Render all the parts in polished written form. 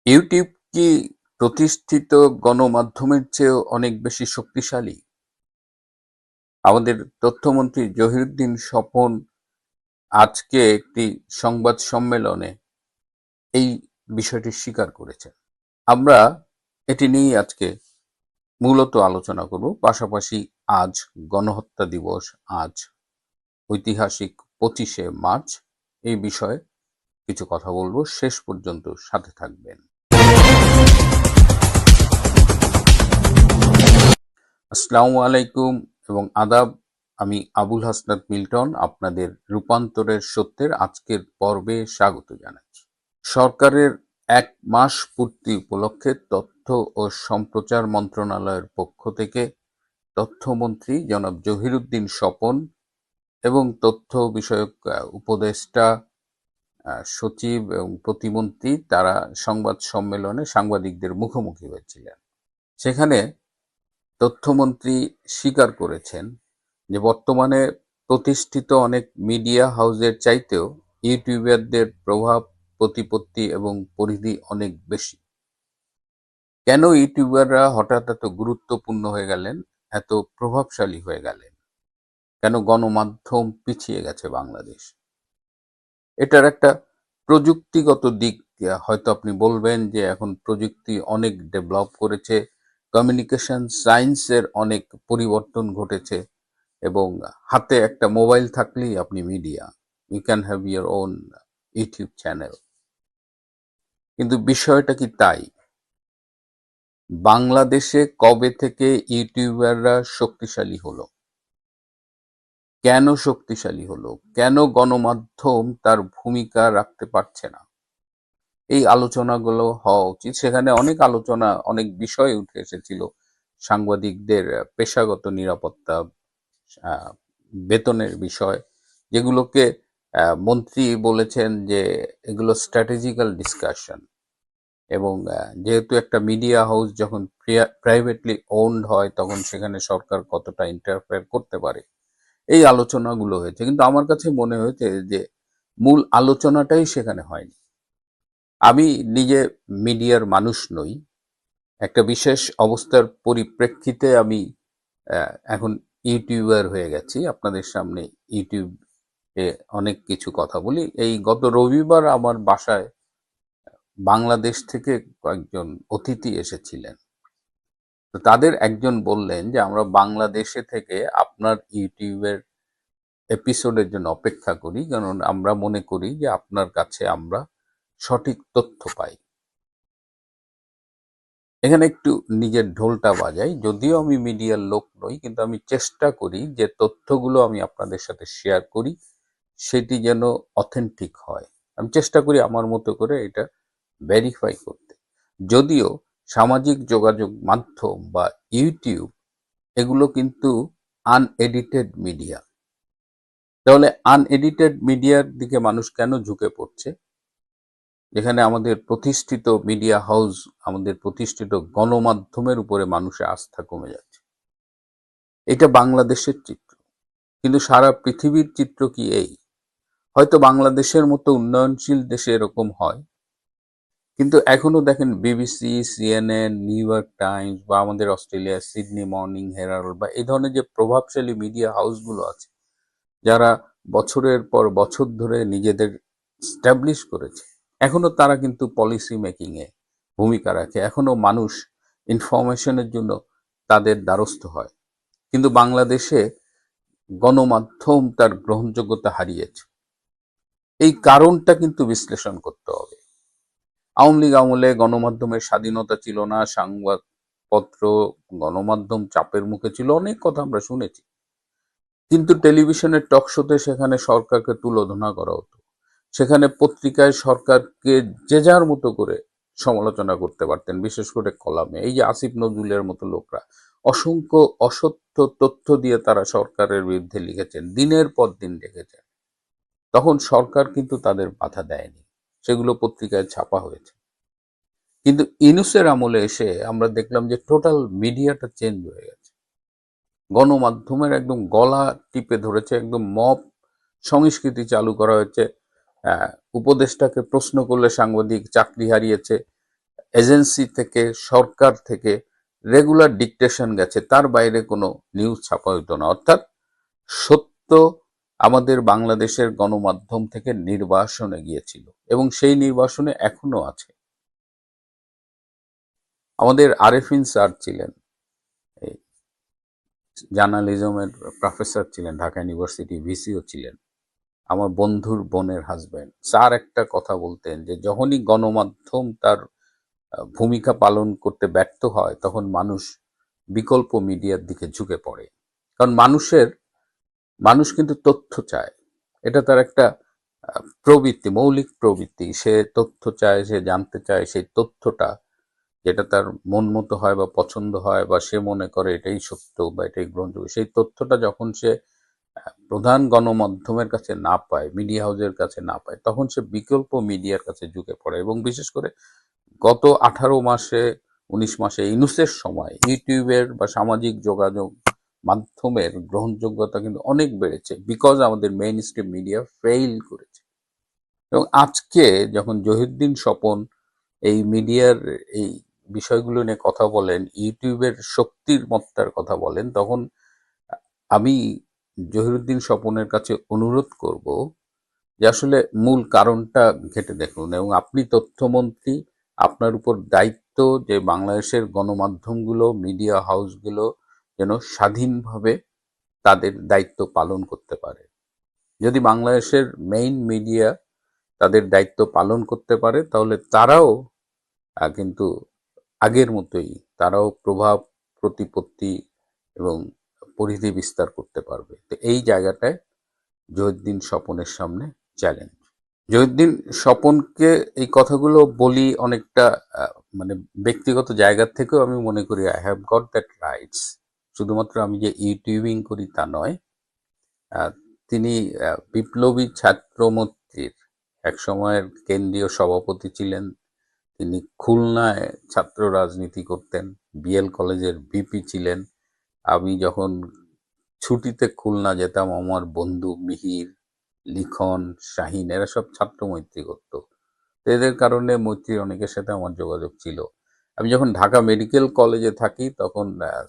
YouTube কি প্রতিষ্ঠিত গণমাধ্যমের চেয়েও অনেক বেশি শক্তিশালী? আমাদের তথ্যমন্ত্রী জহিরুদ্দিন স্বপন আজকে একটি সংবাদ সম্মেলনে এই বিষয়টি স্বীকার করেছেন। আমরা এটি নিয়েই আজকে মূলত আলোচনা করব। পাশাপাশি আজ গণহত্যা দিবস, আজ ঐতিহাসিক 25শে মার্চ, এই বিষয়ে কিছু কথা বলবো। শেষ পর্যন্ত সাথে থাকবেন। আসসালামু আলাইকুম এবং আদাব। আমি আবুল হাসনাত মিল্টন আপনাদের রূপান্তরের সত্যের আজকের পর্বে স্বাগত জানাচ্ছি। সরকারের 1 মাস পূর্তি উপলক্ষে তথ্য ও সম্প্রচার মন্ত্রণালয়ের পক্ষ থেকে তথ্যমন্ত্রী জনাব জহিরুদ্দিন স্বপন এবং তথ্য বিষয়ক উপদেষ্টা, সচিব এবং প্রতিমন্ত্রী তারা সংবাদ সম্মেলনে সাংবাদিকদের মুখোমুখি হয়েছিলেন। সেখানে তথ্যমন্ত্রী স্বীকার করেছেন যে বর্তমানে প্রতিষ্ঠিত অনেক মিডিয়া হাউসের চাইতেও ইউটিউবারদের প্রভাব, প্রতিপত্তি এবং পরিধি অনেক বেশি। কেন ইউটিউবাররা হঠাৎ এত গুরুত্বপূর্ণ হয়ে গেলেন, এত প্রভাবশালী হয়ে গেলেন? কেন গণমাধ্যম পিছিয়ে গেছে বাংলাদেশ? এটার একটা প্রযুক্তিগত দিক হয়তো আপনি বলবেন যে এখন প্রযুক্তি অনেক ডেভেলপ করেছে, কমিউনিকেশন সায়েন্সের অনেক পরিবর্তন ঘটেছে এবং হাতে একটা মোবাইল থাকলেই আপনি media, you can have your own YouTube channel. কিন্তু বিষয়টা কি তাই? বাংলাদেশে কবে থেকে ইউটিউবাররা শক্তিশালী হলো? কেন শক্তিশালী হলো? কেন গণমাধ্যম তার ভূমিকা রাখতে পারছে না? এই আলোচনাগুলো হওয়া উচিত। সেখানে অনেক আলোচনা, অনেক বিষয় উঠে এসেছিল। সাংবাদিকদের পেশাগত নিরাপত্তা, আহ, বেতনের বিষয়, যেগুলোকে মন্ত্রী বলেছেন যে এগুলো স্ট্র্যাটেজিক্যাল ডিসকাশন। এবং যেহেতু একটা মিডিয়া হাউস যখন প্রাইভেটলি ওনড হয় তখন সেখানে সরকার কতটা ইন্টারফেয়ার করতে পারে, এই আলোচনাগুলো হয়েছে। কিন্তু আমার কাছে মনে হয়েছে যে মূল আলোচনাটাই সেখানে হয়নি। আমি নিজে মিডিয়ার মানুষ নই। একটা বিশেষ অবস্থার পরিপ্রেক্ষিতে আমি এখন ইউটিউবার হয়ে গেছি। আপনাদের সামনে ইউটিউবে অনেক কিছু কথা বলি। এই গত রবিবার আমার বাসায় বাংলাদেশ থেকে কয়েকজন অতিথি এসেছিলেন। তো তাদের একজন বললেন যে আমরা বাংলাদেশে থেকে আপনার ইউটিউবের এপিসোডের জন্য অপেক্ষা করি, কারণ আমরা মনে করি যে আপনার কাছে আমরা সঠিক তথ্য পাই। এখানে একটু নিজের ঢোলটা বাজাই। যদিও আমি মিডিয়ার লোক নই, কিন্তু আমি চেষ্টা করি যে তথ্যগুলো আমি আপনাদের সাথে শেয়ার করি সেটি যেন অথেন্টিক হয়। আমি চেষ্টা করি আমার মতো করে এটা ভেরিফাই করতে। যদিও সামাজিক যোগাযোগ মাধ্যম বা ইউটিউব এগুলো কিন্তু আনএডিটেড মিডিয়া। তাহলে আনএডিটেড মিডিয়ার দিকে মানুষ কেন ঝুঁকে পড়ছে? যেখানে আমাদের প্রতিষ্ঠিত মিডিয়া হাউস, আমাদের প্রতিষ্ঠিত গণমাধ্যমের উপরে মানুষের আস্থা কমে যাচ্ছে। এটা বাংলাদেশের চিত্র, কিন্তু সারা পৃথিবীর চিত্র কি এই? হয়তো বাংলাদেশের মতো উন্নয়নশীল দেশে এরকম হয়, কিন্তু এখনো দেখেন BBC, CNN, new York Times বা আমাদের অস্ট্রেলিয়ার সিডনি মর্নিং হেরাল্ড বা এই ধরনের যে প্রভাবশালী মিডিয়া হাউসগুলো আছে, যারা বছরের পর বছর ধরে নিজেদের স্ট্যাবলিশ করেছে, এখনো তারা কিন্তু পলিসি মেকিং এ ভূমিকা রাখে। এখনো মানুষ ইনফরমেশনের জন্য তাদের দ্বারস্থ হয়। কিন্তু বাংলাদেশে গণমাধ্যম তার গ্রহণযোগ্যতা হারিয়েছে। এই কারণটা কিন্তু বিশ্লেষণ করতে হবে। আওয়ামী লীগ আমলে গণমাধ্যমের স্বাধীনতা ছিল না, সংবাদপত্র, গণমাধ্যম চাপের মুখে ছিল, অনেক কথা আমরা শুনেছি। কিন্তু টেলিভিশনের টক শোতে সেখানে সরকারকে তুলোধনা করা হতো। সেখানে পত্রিকায় সরকারকে যে যার মতো করে সমালোচনা করতে পারতেন, বিশেষ করে কলামে। এই যে আসিফ নজরুলের মতো লোকরা অসংখ্য অসত্য তথ্য দিয়ে তারা সরকারের বিরুদ্ধে লিখেছেন, দিনের পর দিন লিখেছেন। তখন সরকার কিন্তু তাদের বাধা দেয়নি, সেগুলো পত্রিকায় ছাপা হয়েছে। কিন্তু ইউনূসের আমলে এসে আমরা দেখলাম যে টোটাল মিডিয়াটা চেঞ্জ হয়ে গেছে। গণমাধ্যমের একদম গলা টিপে ধরেছে, একদম মব সংস্কৃতি চালু করা হয়েছে। উপদেষ্টাকে প্রশ্ন করলে সাংবাদিক চাকরি হারিয়েছে। এজেন্সি থেকে, সরকার থেকে রেগুলার ডিকটেশন গেছে, তার বাইরে কোনো নিউজ ছাপা হতো না। অর্থাৎ সত্য আমাদের বাংলাদেশের গণমাধ্যম থেকে নির্বাসনে গিয়েছিল এবং সেই নির্বাসনে এখনো আছে। আমাদের আরেফিন স্যার ছিলেন, এই জার্নালিজমের প্রফেসর ছিলেন, ঢাকা ইউনিভার্সিটি ভিসিও ছিলেন, আমার বন্ধুর বোনের হাজবেন্ড। স্যার একটা কথা বলতেন যে যখনই গণমাধ্যম তার ভূমিকা পালন করতে ব্যর্থ হয়, তখন মানুষ বিকল্প মিডিয়ার দিকে ঝুঁকে পড়ে। কারণ মানুষ কিন্তু তথ্য চায়, এটা তার একটা প্রবৃত্তি, মৌলিক প্রবৃত্তি। সে তথ্য চায়, সে জানতে চায় সেই তথ্যটা, যেটা তার মন মতো হয় বা পছন্দ হয় বা সে মনে করে এটাই সত্য বা এটাই গ্রহণযোগ্য, সেই তথ্যটা যখন সে প্রধান গণমাধ্যমের কাছে না পায়, মিডিয়া হাউসের কাছে না পায়, তখন সে বিকল্প মিডিয়ার কাছে ঝুঁকে পড়ে। এবং বিশেষ করে গত 18 মাসে, 19 মাসে ইউনূসের সময় ইউটিউবের বা সামাজিক যোগাযোগ মাধ্যমের গ্রহণযোগ্যতা কিন্তু অনেক বেড়েছে, বিকজ আমাদের মেইন স্ট্রিম মিডিয়া ফেইল করেছে। এবং আজকে যখন জহিরুদ্দিন স্বপন এই মিডিয়ার এই বিষয়গুলো নিয়ে কথা বলেন, ইউটিউবের শক্তির মত্তার কথা বলেন, তখন আমি জহিরুদ্দিন স্বপনের কাছে অনুরোধ করব যে আসলে মূল কারণটা ঘেঁটে দেখুন। এবং আপনি তথ্যমন্ত্রী, আপনার উপর দায়িত্ব যে বাংলাদেশের গণমাধ্যমগুলো, মিডিয়া হাউসগুলো যেন স্বাধীনভাবে তাদের দায়িত্ব পালন করতে পারে। যদি বাংলাদেশের মেইন মিডিয়া তাদের দায়িত্ব পালন করতে পারে, তাহলে তারাও কিন্তু আগের মতোই তারাও প্রভাব, প্রতিপত্তি এবং পরিধি বিস্তার করতে পারবে। তো এই জায়গাটায় জহিরুদ্দিন স্বপনের সামনে চ্যালেঞ্জ। জহিরুদ্দিন স্বপনকে এই কথাগুলো বলি অনেকটা মানে ব্যক্তিগত জায়গা থেকেও আমি মনে করি I have got that rights. শুধুমাত্র আমি যে ইউটিউবিং করি তা নয়। তিনি বিপ্লবী ছাত্রমৈত্রীর এক সময়ের কেন্দ্রীয় সভাপতি ছিলেন। তিনি খুলনায় ছাত্র রাজনীতি করতেন, বিএল কলেজের ভিপি ছিলেন। আমি যখন ছুটিতে খুলনা যেতাম, আমার বন্ধু মিহির, লিখন, শাহিন এরা সব ছাত্র মৈত্রী করতো। এদের কারণে মৈত্রীর অনেকের সাথে আমার যোগাযোগ ছিল। আমি যখন ঢাকা মেডিকেল কলেজে থাকি, তখন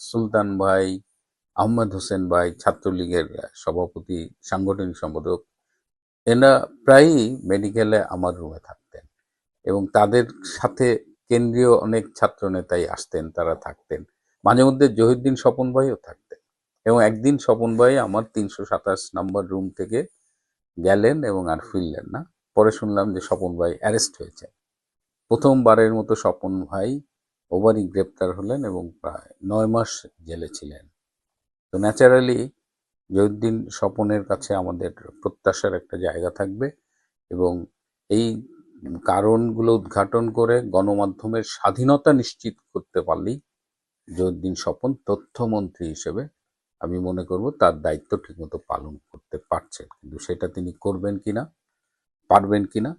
সুলতান ভাই, আহমেদ হোসেন ভাই, ছাত্রলীগের সভাপতি, সাংগঠনিক সম্পাদক, এরা প্রায়ই মেডিকেলে আমার রুমে থাকতেন এবং তাদের সাথে কেন্দ্রীয় অনেক ছাত্র নেতাই আসতেন, তারা থাকতেন। মাঝে মধ্যে জহিরুদ্দিন স্বপন ভাইও থাকতেন। এবং একদিন স্বপন ভাই আমার 327 নম্বর রুম থেকে গেলেন এবং আর ফিরলেন না। পরে শুনলাম যে স্বপন ভাই অ্যারেস্ট হয়েছে। প্রথমবারের মতো স্বপন ভাই ওভারই গ্রেপ্তার হলেন এবং প্রায় 9 মাস জেলে ছিলেন। তো ন্যাচারালি জহিরুদ্দিন স্বপনের কাছে আমাদের প্রত্যাশার একটা জায়গা থাকবে এবং এই কারণগুলো উদ্ঘাটন করে গণমাধ্যমের স্বাধীনতা নিশ্চিত করতে পারলেই জহিরুদ্দিন স্বপন তথ্যমন্ত্রী হিসেবে আমি মনে করব তার দায়িত্ব ঠিকমতো পালন করতে পারছেন। কিন্তু সেটা তিনি করবেন কিনা, পারবেন কিনা,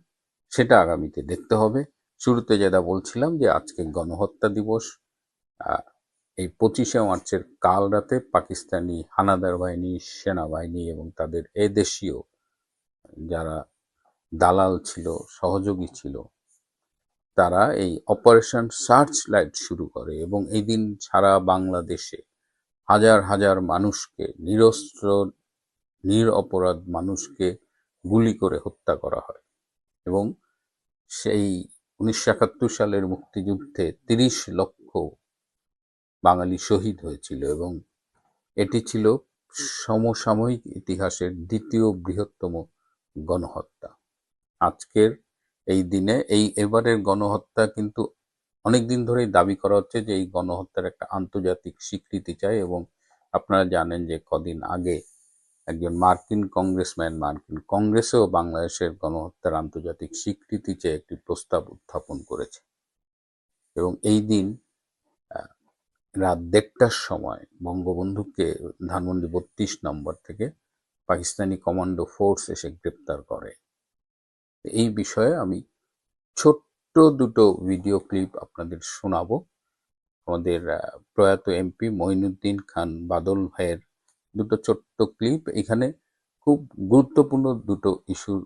সেটা আগামীতে দেখতে হবে। শুরুতে যেটা বলছিলাম যে আজকে গণহত্যা দিবস, এই 25শে মার্চের কাল রাতে পাকিস্তানি হানাদার বাহিনী, সেনাবাহিনী এবং তাদের এদেশীয় যারা দালাল ছিল, সহযোগী ছিল, তারা এই অপারেশন সার্চ লাইট শুরু করে এবং এই দিন সারা বাংলাদেশে হাজার হাজার মানুষকে, নিরস্ত্র নিরপরাধ মানুষকে গুলি করে হত্যা করা হয়। এবং সেই 1971 সালের মুক্তিযুদ্ধে 30 লক্ষ বাঙালি শহীদ হয়েছিল এবং এটি ছিল সমসাময়িক ইতিহাসের দ্বিতীয় বৃহত্তম গণহত্যা। আজকের এই দিনে এবারের গণহত্যা কিন্তু অনেকদিন ধরেই দাবি করা হচ্ছে যে এই গণহত্যার একটা আন্তর্জাতিক স্বীকৃতি চাই। এবং আপনারা জানেন যে কদিন আগে একজন মার্কিন কংগ্রেসম্যান মার্কিন কংগ্রেসেও বাংলাদেশের গণহত্যার আন্তর্জাতিক স্বীকৃতি চেয়ে একটি প্রস্তাব উত্থাপন করেছে। এবং এই দিন রাত 1:30টার সময় বঙ্গবন্ধুকে ধানমন্ডি 32 নম্বর থেকে পাকিস্তানি কমান্ডো ফোর্স এসে গ্রেপ্তার করে। এই বিষয়ে আমি ছোট্ট দুটো ভিডিও ক্লিপ আপনাদের শোনাবো। আমাদের প্রয়াত এমপি মঈনুদ্দিন খান বাদল ভাইয়ের দুটো ছোট্ট ক্লিপ। এখানে খুব গুরুত্বপূর্ণ দুটো ইস্যুর